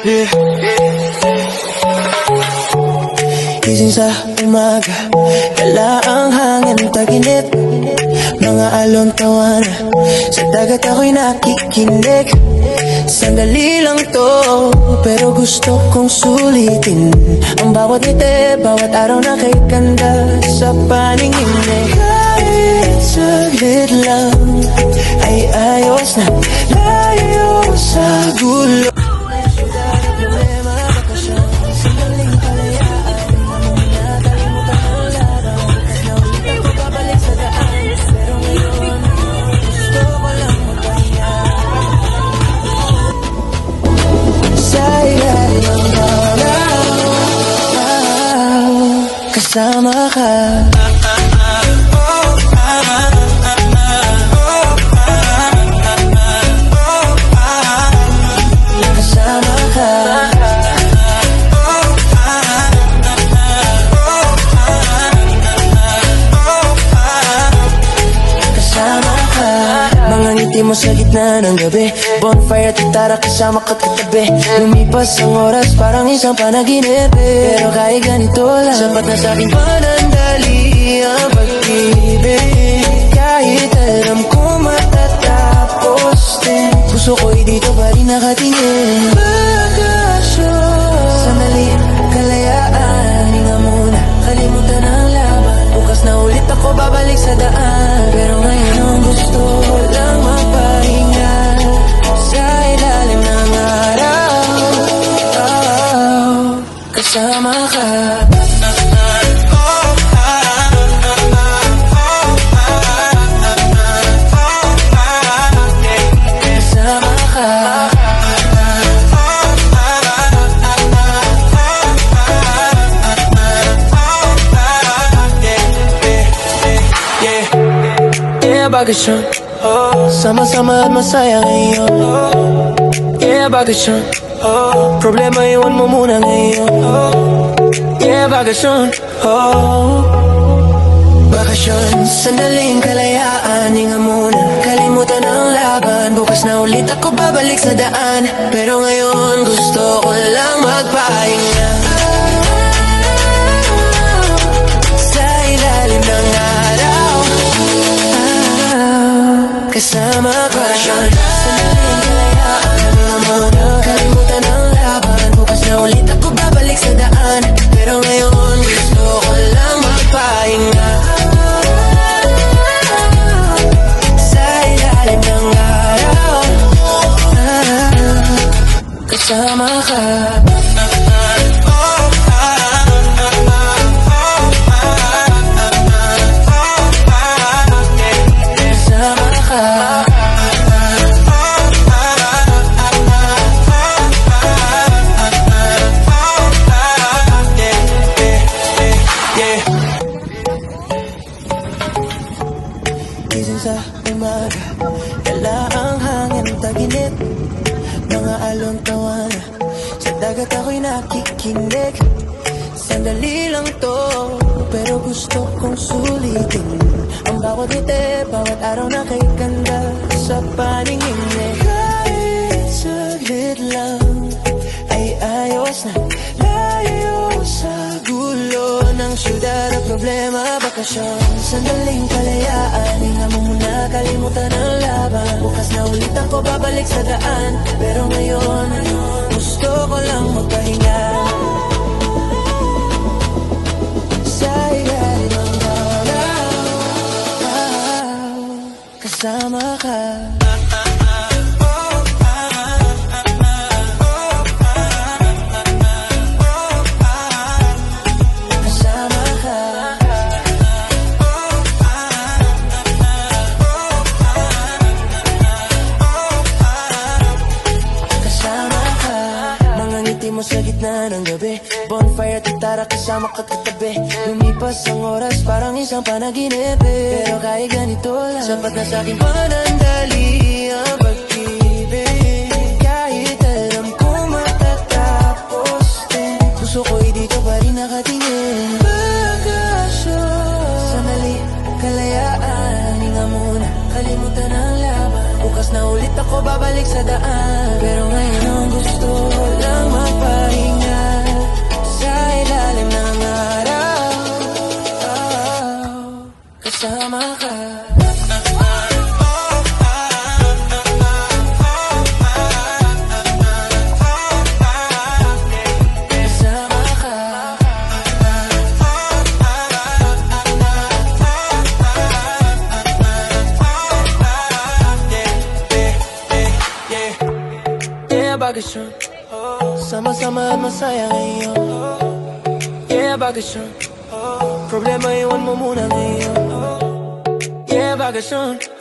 Yeah. Gising sa umaga, dala ang hangin ng taginip. Mga alon tawanan, sa dagat ako'y nakikinig. Sandali lang to, pero gusto kong sulitin ang bawat ngiti, bawat araw na kay ganda sa paningin mo. Kahit saglit lang, ay ayos na layo sa gulo. Kasama ka, kasama ka, kasama ka. Mga ngiti mo sa gitna ng gabi, bonfire at tara kasama ka katabi. Lumipas ang oras parang isang panaginip, pero kahit ganito lang, sapat na sa aking panandali ang pag-ibig. Kahit alam ko matatapos din, puso ko'y dito pa rin nakatingin. Bakasyon, sandali, kalayaan, hinga muna, kalimutan ang laban. Bukas na ulit ako babalik sa daan, pero ngayon ang gusto ko lang magpahinga sa ilalim ng araw. Kasama ka, bakasyon, sama-sama at masaya ngayon. Yeah, bakasyon, problema iwan mo muna ngayon. Yeah, bakasyon, bakasyon, sandaling kalayaan, hinga muna, kalimutan ang laban. Bukas na ulit ako babalik sa daan, pero ngayon gusto ko lang magpahinga sa ilalim ng araw. Kasama ka, sandaling kalayaan, hinga muna, kalimutan ang laban. Bukas na ulit ako babalik sa daan, pero ngayon gusto ko lang magpahinga sa ilalim ng araw. Kasama ka, gising sa umaga, dala ang hangin ng taginip. Mga alon tawanan, sa dagat ako'y nakikinig. Sandali lang to, pero gusto kong sulitin ang bawat ngiti, bawat araw na kay ganda sa paningin mo. Kahit saglit lang, ay ayos na layo sa gulo ng syudad at problema. Bakasyon, sandaling kalayaan, hinga mo muna, kalimutan ang laban. Bukas na ulit ako babalik sa daan, pero ngayon gusto ko lang magpahinga sa ilalim ng araw. Kasama ka, mo sa gitna ng gabi, bonfire at tara kasama ka katabi. Lumipas ang oras parang isang panaginip, pero kahit ganito lang, sapat na sa aking panandali ang pag-ibig. Kahit alam ko matatapos din, puso ko'y dito pa rin nakatingin. Bakasyon, sandali, kalayaan, hinga muna, kalimutan ang laban. Bukas na ulit ako babalik sa daan, pero ngayon ang gusto lang bakasyon. Sama-sama at masaya ngayon. Yeah, bakasyon. Problema iwan mo muna ngayon. Yeah, bakasyon.